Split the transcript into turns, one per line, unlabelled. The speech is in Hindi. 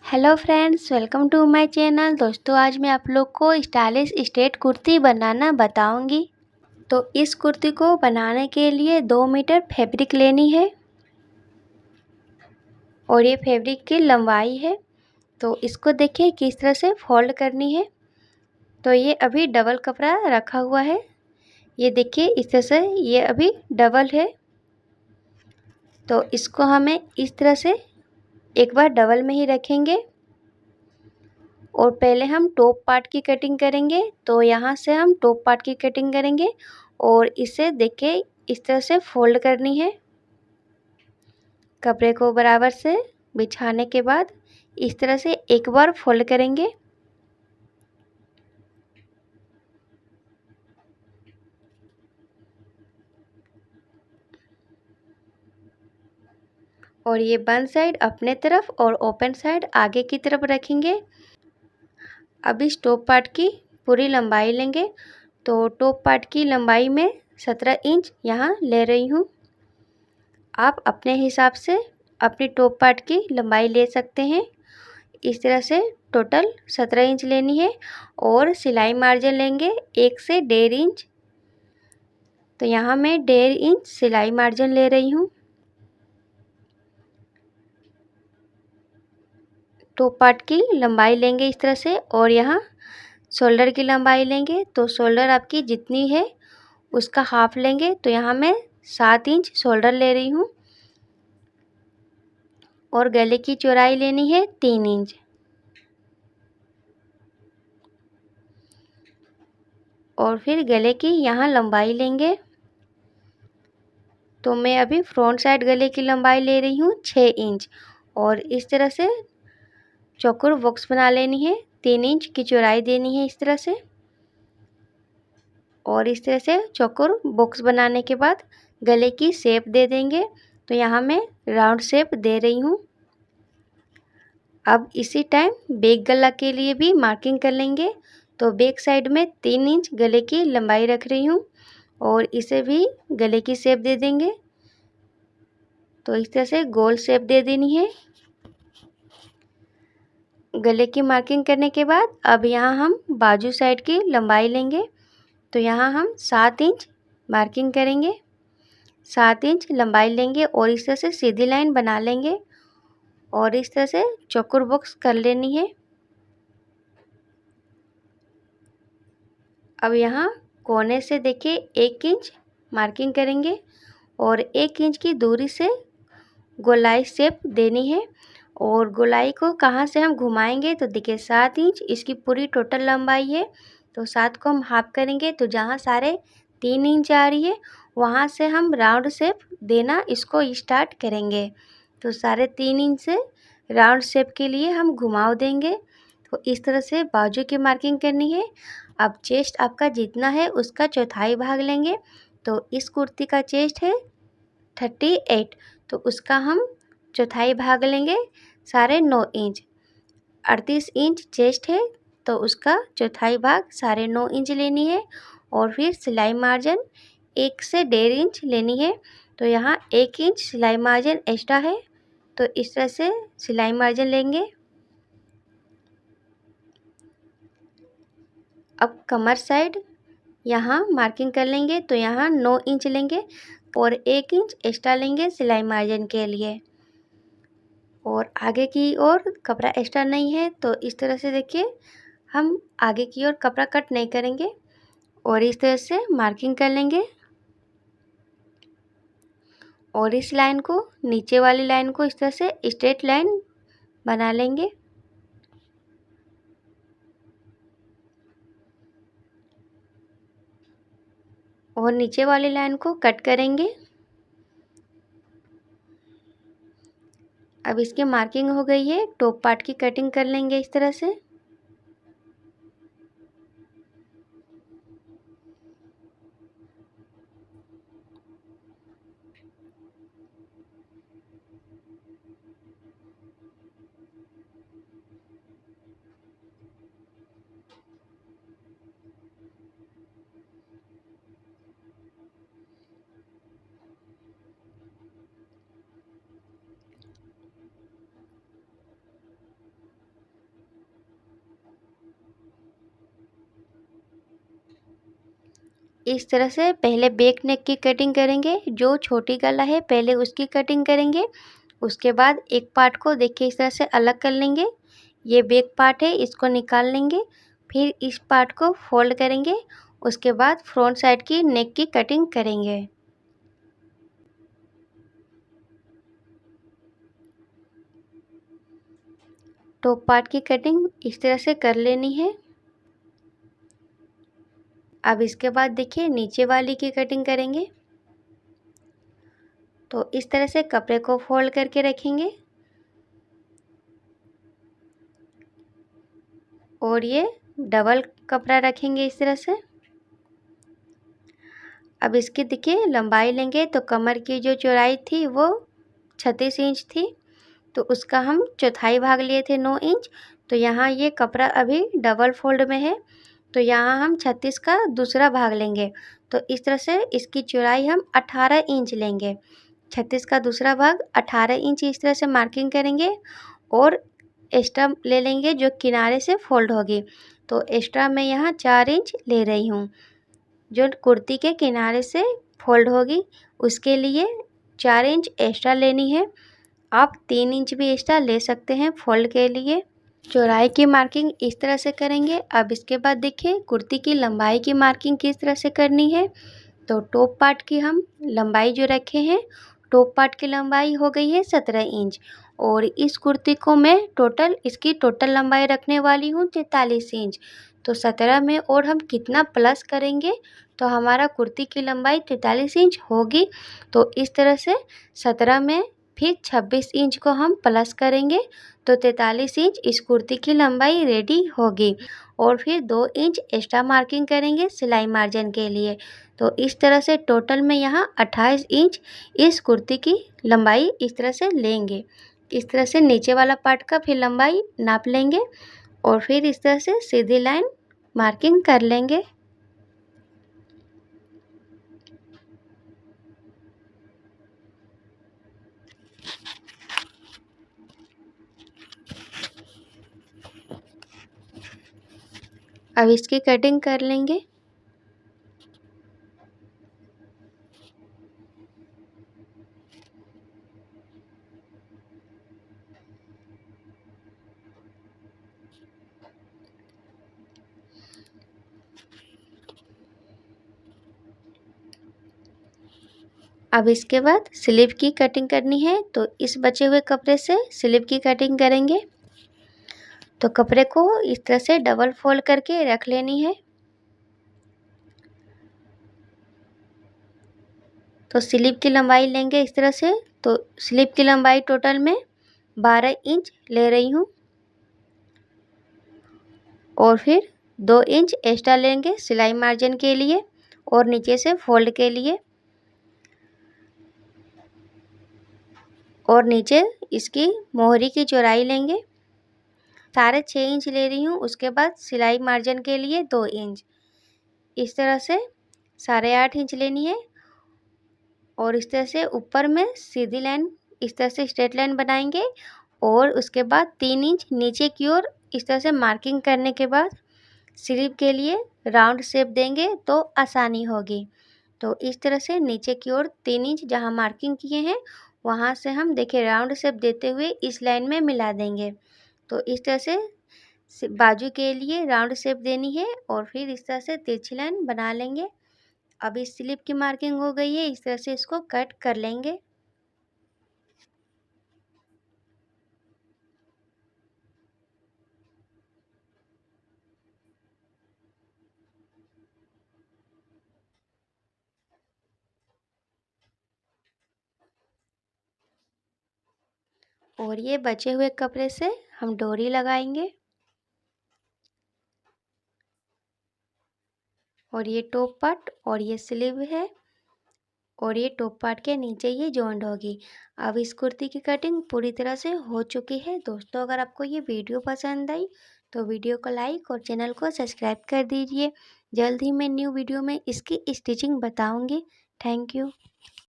Hello friends, welcome to my channel. दोस्तों, आज मैं आप लोग को स्टाइलिश स्ट्रेट कुर्ती बनाना बताऊंगी। तो इस कुर्ती को बनाने के लिए 2 मीटर फैब्रिक लेनी है और ये फैब्रिक की लंबाई है। तो इसको देखिए किस तरह से फोल्ड करनी है। तो ये अभी डबल कपड़ा रखा हुआ है। ये देखिए इस तरह से ये अभी डबल है। तो इसको हमें इस तरह से एक बार डबल में ही रखेंगे और पहले हम टॉप पार्ट की कटिंग करेंगे। तो यहाँ से हम टॉप पार्ट की कटिंग करेंगे और इसे देखिए इस तरह से फोल्ड करनी है। कपड़े को बराबर से बिछाने के बाद इस तरह से एक बार फोल्ड करेंगे और ये बंद साइड अपने तरफ और ओपन साइड आगे की तरफ रखेंगे। अब इस टॉप पार्ट की पूरी लंबाई लेंगे। तो टॉप पार्ट की लंबाई में 17 इंच यहाँ ले रही हूँ। आप अपने हिसाब से अपनी टॉप पार्ट की लंबाई ले सकते हैं। इस तरह से टोटल 17 इंच लेनी है और सिलाई मार्जिन लेंगे 1 से 1.5 इंच। तो यहाँ मैं 1.5 इंच सिलाई मार्जिन ले रही हूँ। टॉप पार्ट की लंबाई लेंगे इस तरह से और यहाँ शोल्डर की लंबाई लेंगे। तो शोल्डर आपकी जितनी है उसका हाफ लेंगे। तो यहाँ मैं 7 इंच शोल्डर ले रही हूँ और गले की चौड़ाई लेनी है 3 इंच। और फिर गले की यहाँ लंबाई लेंगे। तो मैं अभी फ्रंट साइड गले की लंबाई ले रही हूँ 6 इंच और इस तरह से चौकोर बॉक्स बना लेनी है। 3 इंच की चौड़ाई देनी है इस तरह से और इस तरह से चौकोर बॉक्स बनाने के बाद गले की शेप दे देंगे। तो यहाँ मैं राउंड शेप दे रही हूँ। अब इसी टाइम बैक गला के लिए भी मार्किंग कर लेंगे। तो बैक साइड में 3 इंच गले की लंबाई रख रही हूँ और इसे भी गले की शेप दे देंगे। तो इस तरह से गोल शेप दे देनी है। गले की मार्किंग करने के बाद अब यहाँ हम बाजू साइड की लंबाई लेंगे। तो यहाँ हम 7 इंच मार्किंग करेंगे। 7 इंच लंबाई लेंगे और इस तरह से सीधी लाइन बना लेंगे और इस तरह से चौकोर बॉक्स कर लेनी है। अब यहाँ कोने से देखिए 1 इंच मार्किंग करेंगे और 1 इंच की दूरी से गोलाई शेप देनी है। और गोलाई को कहाँ से हम घुमाएंगे तो देखिए 7 इंच इसकी पूरी टोटल लंबाई है। तो 7 को हम हाफ करेंगे तो जहाँ सारे 3 इंच आ रही है वहाँ से हम राउंड शेप देना इसको स्टार्ट करेंगे। तो सारे 3 इंच से राउंड शेप के लिए हम घुमाव देंगे। तो इस तरह से बाजू की मार्किंग करनी है। अब चेस्ट आपका जितना है उसका चौथाई भाग लेंगे। तो इस कुर्ती का चेस्ट है 38। तो उसका हम चौथाई भाग लेंगे 9.5 इंच। 38 इंच चेस्ट है तो उसका चौथाई भाग 9.5 इंच लेनी है और फिर सिलाई मार्जिन 1 से 1.5 इंच लेनी है। तो यहाँ 1 इंच सिलाई मार्जिन एक्स्ट्रा है। तो इस तरह से सिलाई मार्जिन लेंगे। अब कमर साइड यहाँ मार्किंग कर लेंगे। तो यहाँ 9 इंच लेंगे और 1 इंच एक्स्ट्रा लेंगे सिलाई मार्जिन के लिए। और आगे की ओर कपड़ा एक्स्ट्रा नहीं है तो इस तरह से देखिए हम आगे की ओर कपड़ा कट नहीं करेंगे और इस तरह से मार्किंग कर लेंगे। और इस लाइन को नीचे वाली लाइन को इस तरह से स्ट्रेट लाइन बना लेंगे। और नीचे वाली लाइन को कट करेंगे। अब इसकी मार्किंग हो गई है। टॉप पार्ट की कटिंग कर लेंगे इस तरह से। इस तरह से पहले बैक नेक की कटिंग करेंगे। जो छोटी गला है पहले उसकी कटिंग करेंगे। उसके बाद एक पार्ट को देखिए इस तरह से अलग कर लेंगे। ये बैक पार्ट है, इसको निकाल लेंगे। फिर इस पार्ट को फोल्ड करेंगे। उसके बाद फ्रंट साइड की नेक की कटिंग करेंगे। टॉप पार्ट की कटिंग इस तरह से कर लेनी है। अब इसके बाद देखिए नीचे वाली की कटिंग करेंगे। तो इस तरह से कपड़े को फोल्ड करके रखेंगे और ये डबल कपड़ा रखेंगे इस तरह से। अब इसकी देखिए लंबाई लेंगे तो कमर की जो चौड़ाई थी वो 36 इंच थी, तो उसका हम चौथाई भाग लिए थे 9 इंच। तो यहाँ ये कपड़ा अभी डबल फोल्ड में है, तो यहाँ हम 36 का दूसरा भाग लेंगे। तो इस तरह से इसकी चौड़ाई हम 18 इंच लेंगे। 36 का दूसरा भाग 18 इंच इस तरह से मार्किंग करेंगे और एक्स्ट्रा ले लेंगे जो किनारे से फोल्ड होगी। तो एक्स्ट्रा मैं यहाँ 4 इंच ले रही हूँ, जो कुर्ती के किनारे से फोल्ड होगी उसके लिए 4 इंच एक्स्ट्रा लेनी है। आप 3 इंच भी एक्स्ट्रा ले सकते हैं फोल्ड के लिए। चौड़ाई की मार्किंग इस तरह से करेंगे। अब इसके बाद देखिए कुर्ती की लंबाई की मार्किंग किस तरह से करनी है। तो टॉप पार्ट की हम लंबाई जो रखे हैं, टॉप पार्ट की लंबाई हो गई है 17 इंच और इस कुर्ती को मैं इसकी टोटल लंबाई रखने वाली हूँ 43 इंच। तो 17 में और हम कितना प्लस करेंगे तो हमारा कुर्ती की लंबाई 43 इंच होगी। तो इस तरह से 17 में फिर 26 इंच को हम प्लस करेंगे तो 43 इंच इस कुर्ती की लंबाई रेडी होगी। और फिर 2 इंच एक्स्ट्रा मार्किंग करेंगे सिलाई मार्जिन के लिए। तो इस तरह से टोटल में यहाँ 28 इंच इस कुर्ती की लंबाई इस तरह से लेंगे। इस तरह से नीचे वाला पार्ट का फिर लंबाई नाप लेंगे और फिर इस तरह से सीधी लाइन मार्किंग कर लेंगे। अब इसकी कटिंग कर लेंगे। अब इसके बाद स्लीव की कटिंग करनी है, तो इस बचे हुए कपड़े से स्लीव की कटिंग करेंगे। तो कपड़े को इस तरह से डबल फोल्ड करके रख लेनी है। तो स्लीव की लंबाई लेंगे इस तरह से। तो स्लीव की लंबाई टोटल में 12 इंच ले रही हूँ और फिर 2 इंच एक्स्ट्रा लेंगे सिलाई मार्जिन के लिए और नीचे से फोल्ड के लिए। और नीचे इसकी मोहरी की चौड़ाई लेंगे, 6.5 इंच ले रही हूँ। उसके बाद सिलाई मार्जिन के लिए 2 इंच, इस तरह से 8.5 इंच लेनी है। और इस तरह से ऊपर में सीधी लाइन इस तरह से स्ट्रेट लाइन बनाएंगे और उसके बाद 3 इंच नीचे की ओर इस तरह से मार्किंग करने के बाद स्लीव के लिए राउंड शेप देंगे तो आसानी होगी। तो इस तरह से नीचे की ओर 3 इंच जहाँ मार्किंग किए हैं वहाँ से हम देखिए राउंड शेप देते हुए इस लाइन में मिला देंगे। तो इस तरह से बाजू के लिए राउंड शेप देनी है और फिर इस तरह से तिरछी लाइन बना लेंगे। अब इस स्लीव की मार्किंग हो गई है, इस तरह से इसको कट कर लेंगे। और ये बचे हुए कपड़े से हम डोरी लगाएंगे और ये टॉप पार्ट और ये स्लीव है और ये टॉप पार्ट के नीचे ये जॉइंट होगी। अब इस कुर्ती की कटिंग पूरी तरह से हो चुकी है। दोस्तों अगर आपको ये वीडियो पसंद आई तो वीडियो को लाइक और चैनल को सब्सक्राइब कर दीजिए। जल्द ही मैं न्यू वीडियो में इसकी स्टिचिंग बताऊंगी। Thank you.